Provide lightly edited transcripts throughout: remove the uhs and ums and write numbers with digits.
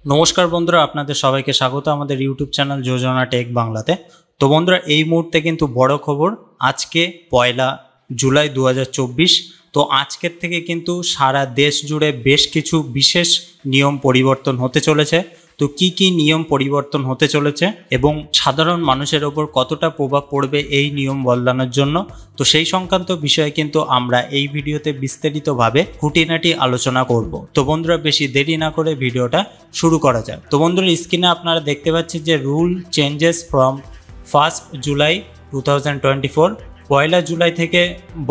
নমস্কার বন্ধুরা, আপনাদের সবাইকে স্বাগত আমাদের ইউটিউব চ্যানেল যোজনা টেক বাংলাতে। তো বন্ধুরা, এই মুহূর্তে কিন্তু বড় খবর, আজকে 1 জুলাই 2024। তো আজকের থেকে কিন্তু সারা দেশ জুড়ে বেশ কিছু বিশেষ নিয়ম পরিবর্তন হতে চলেছে। তো কি কি নিয়ম পরিবর্তন হতে চলেছে এবং সাধারণ মানুষের ওপর কতটা প্রভাব পড়বে এই নিয়ম বদলানোর জন্য, তো সেই সংক্রান্ত বিষয়ে কিন্তু আমরা এই ভিডিওতে বিস্তারিতভাবে খুঁটিনাটি আলোচনা করব। তো বন্ধুরা, বেশি দেরি না করে ভিডিওটা শুরু করা যাক। তো বন্ধুরা, স্ক্রিনে আপনারা দেখতে পাচ্ছেন যে rule changes from 1 July 2024। 1 July থেকে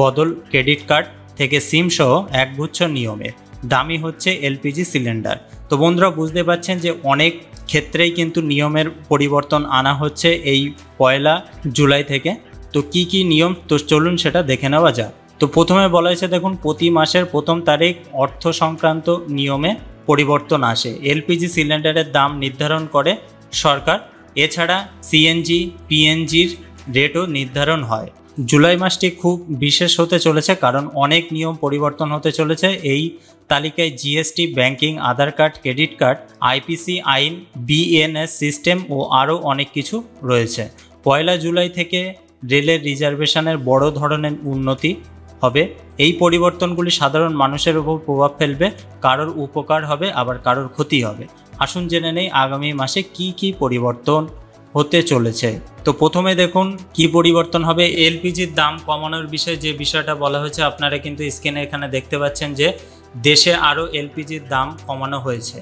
বদল ক্রেডিট কার্ড থেকে সিম সহ একগুচ্ছ নিয়মে দামি হচ্ছে এলপিজি সিলিন্ডার। তো বন্ধুরা, বুঝতে পারছেন যে অনেক ক্ষেত্রেই কিন্তু নিয়মের পরিবর্তন আনা হচ্ছে এই 1 জুলাই থেকে। তো কি কি নিয়ম, তো চলুন সেটা দেখে নেওয়া যাক। তো প্রথমে বলা হয়েছে, দেখুন, প্রতি মাসের প্রথম তারিখ অর্থ সংক্রান্ত নিয়মে পরিবর্তন আসে। এলপিজি সিলিন্ডারের দাম নির্ধারণ করে সরকার। এছাড়া সিএনজি পিএনজির রেটও নির্ধারণ হয়। জুলাই মাসটি খুব বিশেষ হতে চলেছে, কারণ অনেক নিয়ম পরিবর্তন হতে চলেছে। এই তালিকায় জিএসটি, ব্যাংকিং, আধার কার্ড, ক্রেডিট কার্ড, আইপিসি আইন, বিএনএস সিস্টেম ও আরও অনেক কিছু রয়েছে। 1 জুলাই থেকে রেলের রিজার্ভেশনের বড় ধরনের উন্নতি হবে। এই পরিবর্তনগুলি সাধারণ মানুষের উপর প্রভাব ফেলবে, কারোর উপকার হবে আবার কারোর ক্ষতি হবে। আসুন জেনে নেই আগামী মাসে কি কি পরিবর্তন হতে চলেছে। তো প্রথমে দেখুন কি পরিবর্তন হবে। এলপিজির দাম কমানোর বিষয়ে যে বিষয়টা বলা হয়েছে, আপনারা কিন্তু স্ক্রিনে এখানে দেখতে পাচ্ছেন যে দেশে আরও এলপিজির দাম কমানো হয়েছে।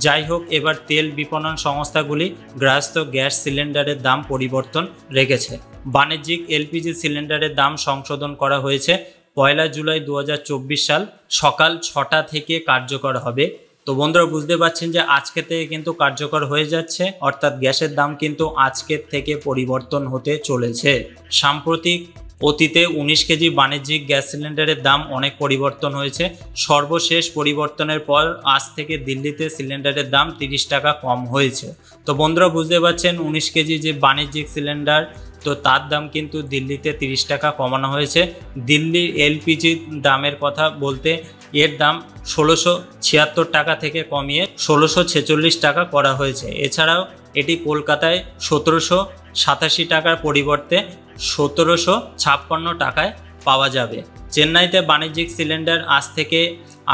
যাই হোক, এবার তেল বিপণন সংস্থাগুলি গৃহস্থ গ্যাস সিলিন্ডারের দাম পরিবর্তন রেখেছে। বাণিজ্যিক এলপিজি সিলিন্ডারের দাম সংশোধন করা হয়েছে। 1 জুলাই 2024 সাল সকাল 6টা থেকে কার্যকর হবে। তো বন্ধুরা, বুঝতে পারছেন যে আজকে থেকে কিন্তু কার্যকর হয়ে যাচ্ছে, অর্থাৎ গ্যাসের দাম কিন্তু আজকের থেকে পরিবর্তন হতে চলেছে। সাম্প্রতিক অতীতে 19 কেজি বাণিজ্যিক গ্যাস সিলিন্ডারের দাম অনেক পরিবর্তন হয়েছে। সর্বশেষ পরিবর্তনের পর আজ থেকে দিল্লিতে সিলিন্ডারের দাম 30 টাকা কম হয়েছে। তো বন্ধুরা, বুঝতে পারছেন 19 কেজি যে বাণিজ্যিক সিলিন্ডার, তো তার দাম কিন্তু দিল্লিতে 30 টাকা কমানো হয়েছে। দিল্লির এলপিজির দামের কথা বলতে, এর দাম 1676 টাকা থেকে কমিয়ে 1646 টাকা করা হয়েছে। এছাড়াও এটি কলকাতায় 1787 টাকার পরিবর্তে 1756 টাকায় পাওয়া যাবে। চেন্নাইতে বাণিজ্যিক সিলিন্ডার আজ থেকে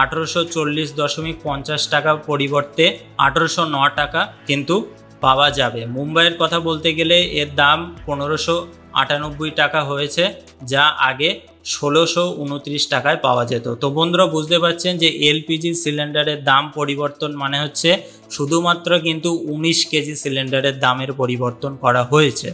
1840.50 টাকা পরিবর্তে 1809 টাকা কিন্তু পাওয়া যাবে। মুম্বাইয়ের কথা বলতে গেলে এর দাম 1598 টাকা হয়েছে, যা আগে 1629 টাকায় পাওয়া যেত। তো বন্ধুরা, বুঝতে পারছেন যে এলপিজি সিলিন্ডারের দাম পরিবর্তন মানে হচ্ছে শুধুমাত্র কিন্তু 19 কেজি সিলিন্ডারের দামের পরিবর্তন করা হয়েছে।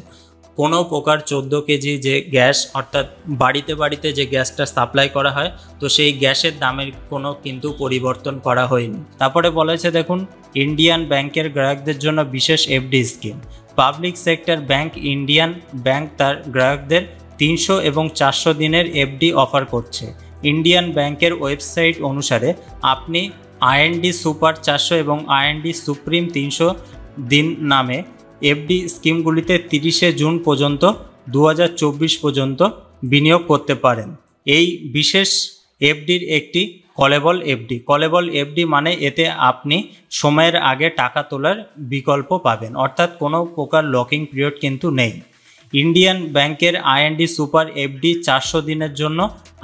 কোনো প্রকার 14 কেজি যে গ্যাস, অর্থাৎ বাড়িতে বাড়িতে যে গ্যাসটা সাপ্লাই করা হয়, তো সেই গ্যাসের দামের কোনো কিন্তু পরিবর্তন করা হয়নি। তারপরে বলেছে, দেখুন, ইন্ডিয়ান ব্যাংকের গ্রাহকদের জন্য বিশেষ FD scheme. Public sector bank Indian bank তার গ্রাহকদের 300 এবং 400 দিনের এফডি অফার করছে। ইন্ডিয়ান ব্যাংকের ওয়েবসাইট অনুসারে আপনি আইএনডি সুপার 400 এবং আইএনডি সুপ্রিম 300 দিন নামে এফডি স্কিমগুলিতে 30 জুন পর্যন্ত 2024 পর্যন্ত বিনিয়োগ করতে পারেন। এই বিশেষ এফডির একটি কলেবল এফডি। কলেবল এফডি মানে এতে আপনি সময়ের আগে টাকা তোলার বিকল্প পাবেন, অর্থাৎ কোনো প্রকার লকিং পিরিয়ড কিন্তু নেই। ইন্ডিয়ান ব্যাংকের আইএনডি সুপার এফডি 400 দিনের জন্য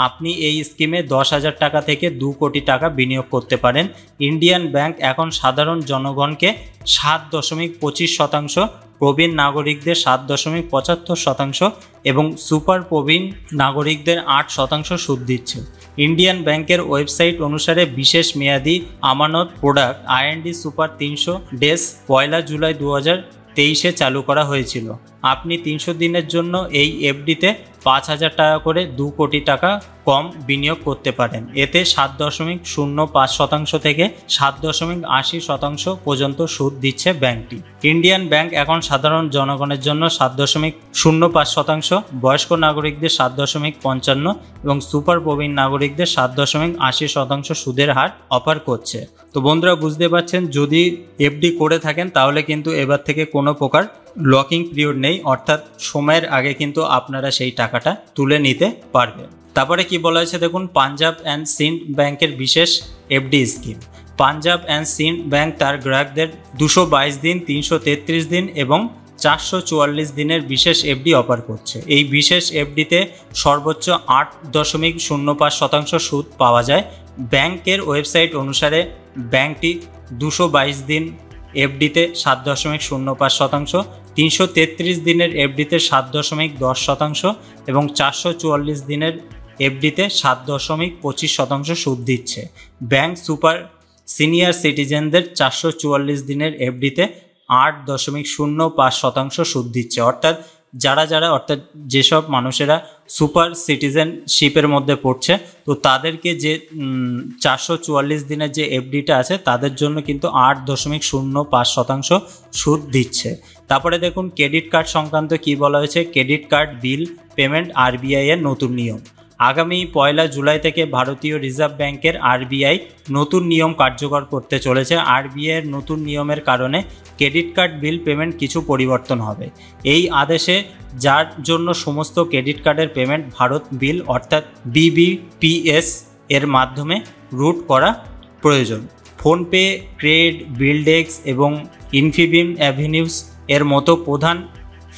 আপনি এই স্কিমে 10,000 টাকা থেকে 2 কোটি টাকা বিনিয়োগ করতে পারেন। ইন্ডিয়ান ব্যাংক এখন সাধারণ জনগণকে 7.25%, প্রবীণ নাগরিকদের 7.75% এবং সুপার প্রবীণ নাগরিকদের 8% সুদ দিচ্ছে। ইন্ডিয়ান ব্যাংকের ওয়েবসাইট অনুসারে বিশেষ মেয়াদি আমানত product IND super 300 days 1 July 2023 চালু করা হয়েছিল। আপনি 300 দিনের জন্য এই এফডিতে 5,000 টাকা করে 2 কোটি টাকা কম বিনিয়োগ করতে পারেন। এতে 7.05% থেকে 7.80% পর্যন্ত সুদ দিচ্ছে ব্যাংকটি। ইন্ডিয়ান ব্যাংক এখন সাধারণ জনগণের জন্য 7.05%, বয়স্ক নাগরিকদের 7.55% এবং সুপার প্রবীণ নাগরিকদের 7.80% সুদের হার অফার করছে। তো বন্ধুরা, বুঝতে পারছেন, যদি এফডি করে থাকেন তাহলে কিন্তু এবার থেকে কোনো প্রকার লকিং পিরিয়ড নেই, অর্থাৎ সময়ের আগে কিন্তু আপনারা সেই টাকাটা তুলে নিতে পারবেন। তারপরে কি বলা হয়েছে, দেখুন, পাঞ্জাব অ্যান্ড সিন্ধ ব্যাংকের বিশেষ FD scheme. Punjab and Sindh bank তার গ্রাহকদের 222 দিন, 333 দিন এবং 444 দিনের বিশেষ এফডি অফার করছে। এই বিশেষ এফডিতে সর্বোচ্চ 8.05% সুদ পাওয়া যায়। ব্যাংকের ওয়েবসাইট অনুসারে ব্যাংকটি 222 দিন এফডিতে 7.05%, 333 দিনের এফডিতে 7.10% এবং 444 দিনের এফডিতে 7.25% সুদ দিচ্ছে। ব্যাংক সুপার সিনিয়র সিটিজেনদের 444 দিনের এফডিতে 8.05% সুদ দিচ্ছে। অর্থাৎ অর্থাৎ যেসব মানুষেরা সুপার সিটিজেনশিপের মধ্যে পড়ছে, তো তাদেরকে যে 444 দিনের যে এফডিটা আছে তাদের জন্য কিন্তু 8.05% সুদ দিচ্ছে। তারপরে দেখুন ক্রেডিট কার্ড সংক্রান্ত কি বলা হয়েছে। Credit card bill payment RBI এর নতুন নিয়ম। আগামী 1 জুলাই থেকে ভারতীয় রিজার্ভ ব্যাংকের আরবিআই নতুন নিয়ম কার্যকর করতে চলেছে। আরবিআই এর নতুন নিয়মের কারণে ক্রেডিট কার্ড বিল পেমেন্ট কিছু পরিবর্তন হবে। এই আদেশে যার জন্য সমস্ত ক্রেডিট কার্ডের পেমেন্ট ভারত বিল অর্থাৎ বিবিপিএস এর মাধ্যমে রুট করা প্রয়োজন। ফোনপে, ক্রেড, বিলডেক্স এবং ইনফিবিম অ্যাভিনিউজ এর মতো প্রধান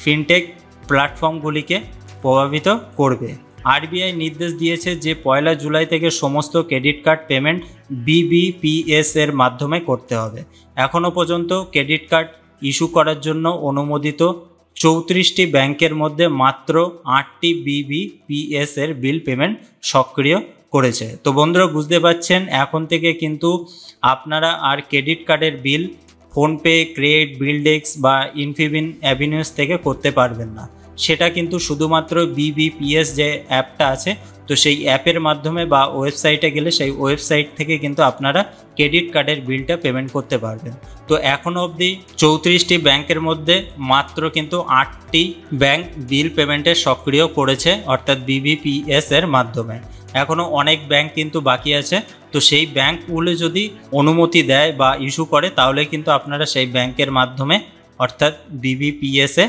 ফিনটেক প্ল্যাটফর্মগুলিকে প্রভাবিত করবে। আরবিআই নির্দেশ দিয়েছে যে 1 জুলাই থেকে সমস্ত ক্রেডিট কার্ড পেমেন্ট বিবিপিএস এর মাধ্যমে করতে হবে। এখনও পর্যন্ত ক্রেডিট কার্ড ইস্যু করার জন্য অনুমোদিত 34টি ব্যাংকের মধ্যে মাত্র 8টি বিবিপিএস এর বিল পেমেন্ট সক্রিয় করেছে। তো বন্ধুরা বুঝতে পারছেন, এখন থেকে কিন্তু আপনারা আর ক্রেডিট কার্ডের বিল ফোনপে, ক্রেড, বিলডেক্স বা ইনফিবিম অ্যাভিনিউজ থেকে করতে পারবেন না। সেটা কিন্তু শুধুমাত্র বিবিপিএস যে অ্যাপটা আছে, তো সেই অ্যাপের মাধ্যমে বা ওয়েবসাইটে গেলে সেই ওয়েবসাইট থেকে কিন্তু আপনারা ক্রেডিট কার্ডের বিলটা পেমেন্ট করতে পারবেন। তো এখনও অবধি 34টি ব্যাংকের মধ্যে মাত্র কিন্তু 8টি ব্যাংক বিল পেমেন্টে সক্রিয় করেছে, অর্থাৎ বিবিপিএস এর মাধ্যমে। এখনও অনেক ব্যাংক কিন্তু বাকি আছে। তো সেই ব্যাংকগুলো যদি অনুমতি দেয় বা ইস্যু করে, তাহলে কিন্তু আপনারা সেই ব্যাংকের মাধ্যমে অর্থাৎ বিবিপিএসে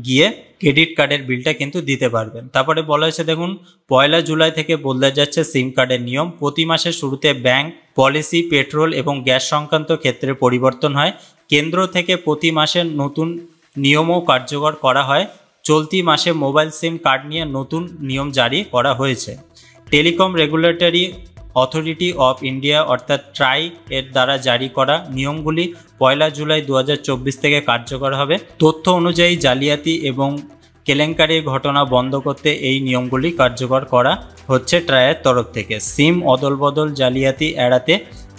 গিয়ে ক্রেডিট কার্ডের বিলটা কিন্তু দিতে পারবেন। তারপরে বলা হয়েছে দেখুন 1 জুলাই থেকে বদলে যাচ্ছে সিম কার্ডের নিয়ম। প্রতি মাসের শুরুতে ব্যাংক, পলিসি, পেট্রোল এবং গ্যাস সংক্রান্ত ক্ষেত্রে পরিবর্তন হয়। কেন্দ্র থেকে প্রতি মাসে নতুন নিয়মও কার্যকর করা হয়। চলতি মাসে মোবাইল সিম কার্ড নিয়ে নতুন নিয়ম জারি করা হয়েছে। Telecom regulatory authority of India অর্থাৎ ট্রাই এর দ্বারা জারি করা নিয়মগুলি 1 জুলাই 2024 থেকে কার্যকর হবে। তথ্য অনুযায়ী জালিয়াতি এবং কেলেঙ্কারির ঘটনা বন্ধ করতে এই নিয়মগুলি কার্যকর করা হচ্ছে ট্রাইয়ের তরফ থেকে। সিম অদলবদল, জালিয়াতি এড়াতে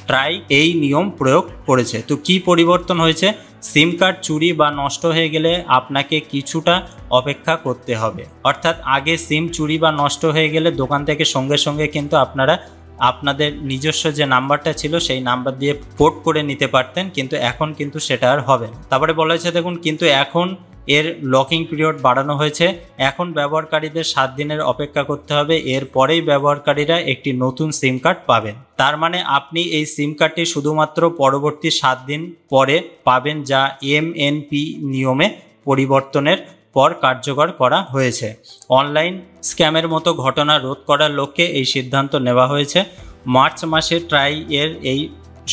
ট্রাই এই নিয়ম প্রয়োগ করেছে। তো কি পরিবর্তন হয়েছে? সিম কার্ড চুরি বা নষ্ট হয়ে গেলে আপনাকে কিছুটা অপেক্ষা করতে হবে। অর্থাৎ আগে সিম চুরি বা নষ্ট হয়ে গেলে দোকান থেকে সঙ্গে সঙ্গে কিন্তু আপনারা আপনাদের নিজস্ব যে নাম্বারটা ছিল সেই নাম্বার দিয়ে পোর্ট করে নিতে পারতেন, কিন্তু এখন কিন্তু সেটা আর হবে না। তারপরে বলা হয়েছে দেখুন, কিন্তু এখন এর লকিং পিরিয়ড বাড়ানো হয়েছে। এখন ব্যবহারকারীদের 7 দিনের অপেক্ষা করতে হবে। এর পরেই ব্যবহারকারীরা একটি নতুন সিম কার্ড পাবেন। তার মানে আপনি এই সিম কার্ডটি শুধুমাত্র পরবর্তী 7 দিন পরে পাবেন, যা এমএনপি নিয়মে পরিবর্তনের পর কার্যকর করা হয়েছে। অনলাইন স্ক্যামের মতো ঘটনা রোধ করার লক্ষ্যে এই সিদ্ধান্ত নেওয়া হয়েছে। মার্চ মাসে ট্রাই এর এই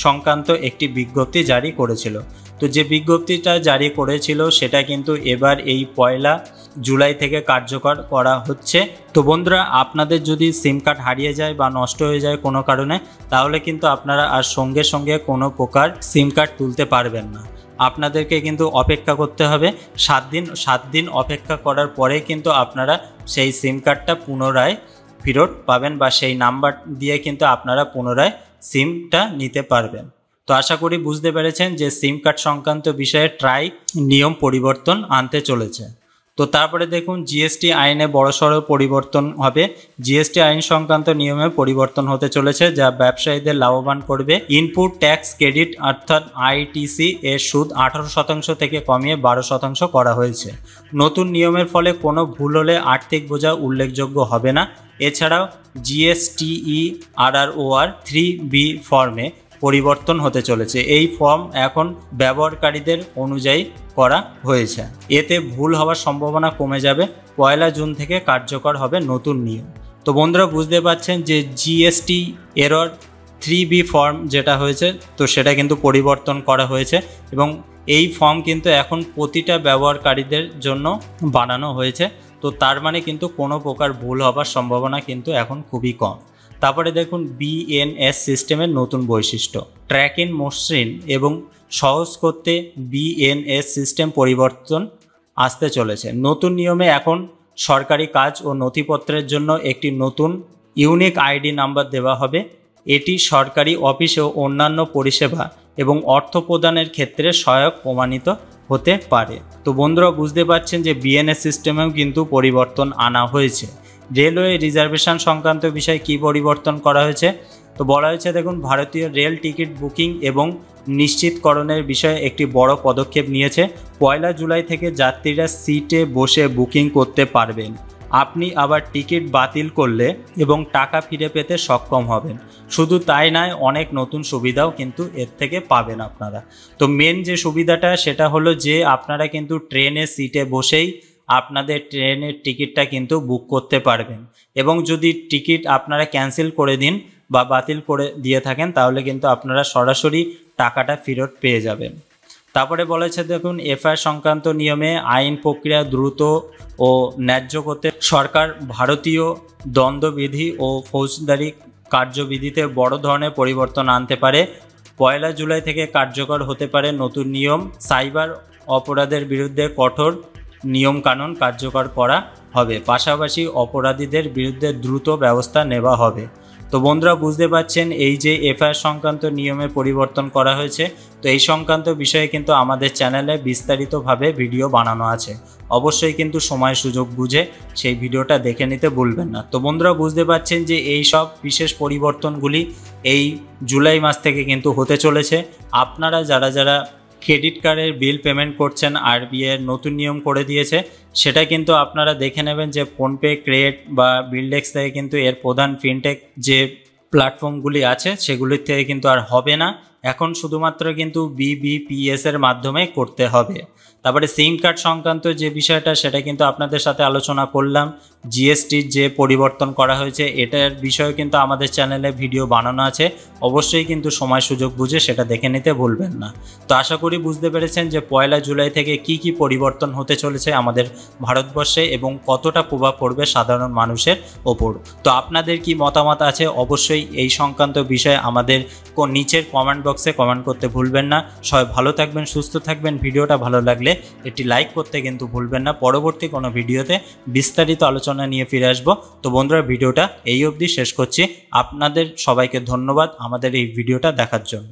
সংক্রান্ত একটি বিজ্ঞপ্তি জারি করেছিল। তো যে বিজ্ঞপ্তিটা জারি করেছিল সেটা কিন্তু এবার এই 1 জুলাই থেকে কার্যকর করা হচ্ছে। তো বন্ধুরা, আপনাদের যদি সিম কার্ড হারিয়ে যায় বা নষ্ট হয়ে যায় কোনো কারণে, তাহলে কিন্তু আপনারা আর সঙ্গে সঙ্গে কোনো প্রকার সিম কার্ড তুলতে পারবেন না। আপনাদেরকে কিন্তু অপেক্ষা করতে হবে 7 দিন অপেক্ষা করার পরে কিন্তু আপনারা সেই সিম কার্ডটা পুনরায় ফেরত পাবেন বা সেই নাম্বার দিয়ে কিন্তু আপনারা পুনরায় সিমটা নিতে পারবেন। তো আশা করি বুঝতে পেরেছেন যে সিম কার্ড সংক্রান্ত বিষয়ে ট্রাই নিয়ম পরিবর্তন আনতে চলেছে। তো তারপরে দেখুন জিএসটি আইনে বড়সড় পরিবর্তন হবে। জিএসটি আইন সংক্রান্ত নিয়মে পরিবর্তন হতে চলেছে, যা ব্যবসায়ীদের লাভবান করবে। ইনপুট ট্যাক্স ক্রেডিট অর্থাৎ আইটিসি এর সুদ 18% থেকে কমিয়ে 12% করা হয়েছে। নতুন নিয়মের ফলে কোনো ভুল হলে আর্থিক বোঝা উল্লেখযোগ্য হবে না। এছাড়াও জিএসটিই RROR 3B ফর্মে পরিবর্তন হতে চলেছে। এই ফর্ম এখন ব্যবহারকারীদের অনুযায়ী করা হয়েছে। এতে ভুল হওয়ার সম্ভাবনা কমে যাবে। 1 জুন থেকে কার্যকর হবে নতুন নিয়ম। তো বন্ধুরা বুঝতে পারছেন যে জিএসটি এরর 3B ফর্ম যেটা হয়েছে তো সেটা কিন্তু পরিবর্তন করা হয়েছে এবং এই ফর্ম কিন্তু এখন প্রতিটা ব্যবহারকারীদের জন্য বানানো হয়েছে। তো তার মানে কিন্তু কোনো প্রকার ভুল হবার সম্ভাবনা কিন্তু এখন খুবই কম। তারপরে দেখুন বিএনএস সিস্টেমের নতুন বৈশিষ্ট্য, ট্র্যাকিং মসৃণ এবং সহজ করতে বিএনএস সিস্টেম পরিবর্তন আসতে চলেছে। নতুন নিয়মে এখন সরকারি কাজ ও নথিপত্রের জন্য একটি নতুন ইউনিক আইডি নাম্বার দেওয়া হবে। এটি সরকারি অফিস ও অন্যান্য পরিষেবা এবং অর্থ প্রদানের ক্ষেত্রে সহায়ক প্রমাণিত হতে পারে। তো বন্ধুরা বুঝতে পারছেন যে বিএনএস সিস্টেমেও কিন্তু পরিবর্তন আনা হয়েছে। রেলওয়ে রিজার্ভেশন সংক্রান্ত বিষয়ে কী পরিবর্তন করা হয়েছে, তো বলা হয়েছে দেখুন ভারতীয় রেল টিকিট বুকিং এবং নিশ্চিতকরণের বিষয়ে একটি বড় পদক্ষেপ নিয়েছে। 1 জুলাই থেকে যাত্রীরা সিটে বসে বুকিং করতে পারবেন। আপনি আবার টিকিট বাতিল করলে এবং টাকা ফিরে পেতে সক্ষম হবেন। শুধু তাই নয়, অনেক নতুন সুবিধাও কিন্তু এর থেকে পাবেন আপনারা। তো মেন যে সুবিধাটা সেটা হলো যে আপনারা কিন্তু ট্রেনের সিটে বসেই আপনাদের ট্রেনের টিকিটটা কিন্তু বুক করতে পারবেন এবং যদি টিকিট আপনারা ক্যান্সেল করে দিন বা বাতিল করে দিয়ে থাকেন তাহলে কিন্তু আপনারা সরাসরি টাকাটা ফেরত পেয়ে যাবেন। তারপরে বলেছে দেখুন এফআইআর সংক্রান্ত নিয়মে আইন প্রক্রিয়া দ্রুত ও ন্যায্য করতে সরকার ভারতীয় দণ্ডবিধি ও ফৌজদারি কার্যবিধিতে বড় ধরনের পরিবর্তন আনতে পারে। 1 জুলাই থেকে কার্যকর হতে পারে নতুন নিয়ম। সাইবার অপরাধের বিরুদ্ধে কঠোর নিয়মকানুন কার্যকর করা হবে, পাশাপাশি অপরাধীদের বিরুদ্ধে দ্রুত ব্যবস্থা নেওয়া হবে। তো বন্ধুরা বুঝতে পারছেন এই যে এফআইআর সংক্রান্ত নিয়মে পরিবর্তন করা হয়েছে, তো এই সংক্রান্ত বিষয়ে কিন্তু আমাদের চ্যানেলে বিস্তারিতভাবে ভিডিও বানানো আছে। অবশ্যই কিন্তু সময় সুযোগ বুঝে সেই ভিডিওটা দেখে নিতে ভুলবেন না। তো বন্ধুরা বুঝতে পারছেন যে এই সব বিশেষ পরিবর্তনগুলি এই জুলাই মাস থেকে কিন্তু হতে চলেছে। আপনারা যারা ক্রেডিট কার্ডের বিল পেমেন্ট করছেন আরবিআই এর নতুন নিয়ম করে দিয়েছে, সেটা কিন্তু আপনারা দেখে নেবেন যে ফোনপে, ক্রেড বা বিলডেক্স থেকে কিন্তু এর প্রধান ফিনটেক যে প্ল্যাটফর্মগুলি আছে সেগুলির থেকে কিন্তু আর হবে না। এখন শুধুমাত্র কিন্তু বিবিপিএস এর মাধ্যমে করতে হবে। তারপরে সিম কার্ড সংক্রান্ত যে বিষয়টা সেটা কিন্তু আপনাদের সাথে আলোচনা করলাম। জিএসটির যে পরিবর্তন করা হয়েছে এটার বিষয়ে কিন্তু আমাদের চ্যানেলে ভিডিও বানানো আছে, অবশ্যই কিন্তু সময় সুযোগ বুঝে সেটা দেখে নিতে ভুলবেন না। তো আশা করি বুঝতে পেরেছেন যে 1 জুলাই থেকে কি পরিবর্তন হতে চলেছে আমাদের ভারতবর্ষে এবং কতটা প্রভাব পড়বে সাধারণ মানুষের ওপর। তো আপনাদের কি মতামত আছে অবশ্যই এই সংক্রান্ত বিষয়ে আমাদের নিচের কমেন্ট বক্সে কমেন্ট করতে ভুলবেন না। সবাই ভালো থাকবেন, সুস্থ থাকবেন। ভিডিওটা ভালো লাগলে একটি লাইক করতে কিন্তু ভুলবেন না। পরবর্তী কোনো ভিডিওতে বিস্তারিত আলোচনা নিয়ে ফিরে আসবো। তো বন্ধুরা ভিডিওটা এই অবধি শেষ করছি। আপনাদের সবাইকে ধন্যবাদ আমাদের এই ভিডিওটা দেখার জন্য।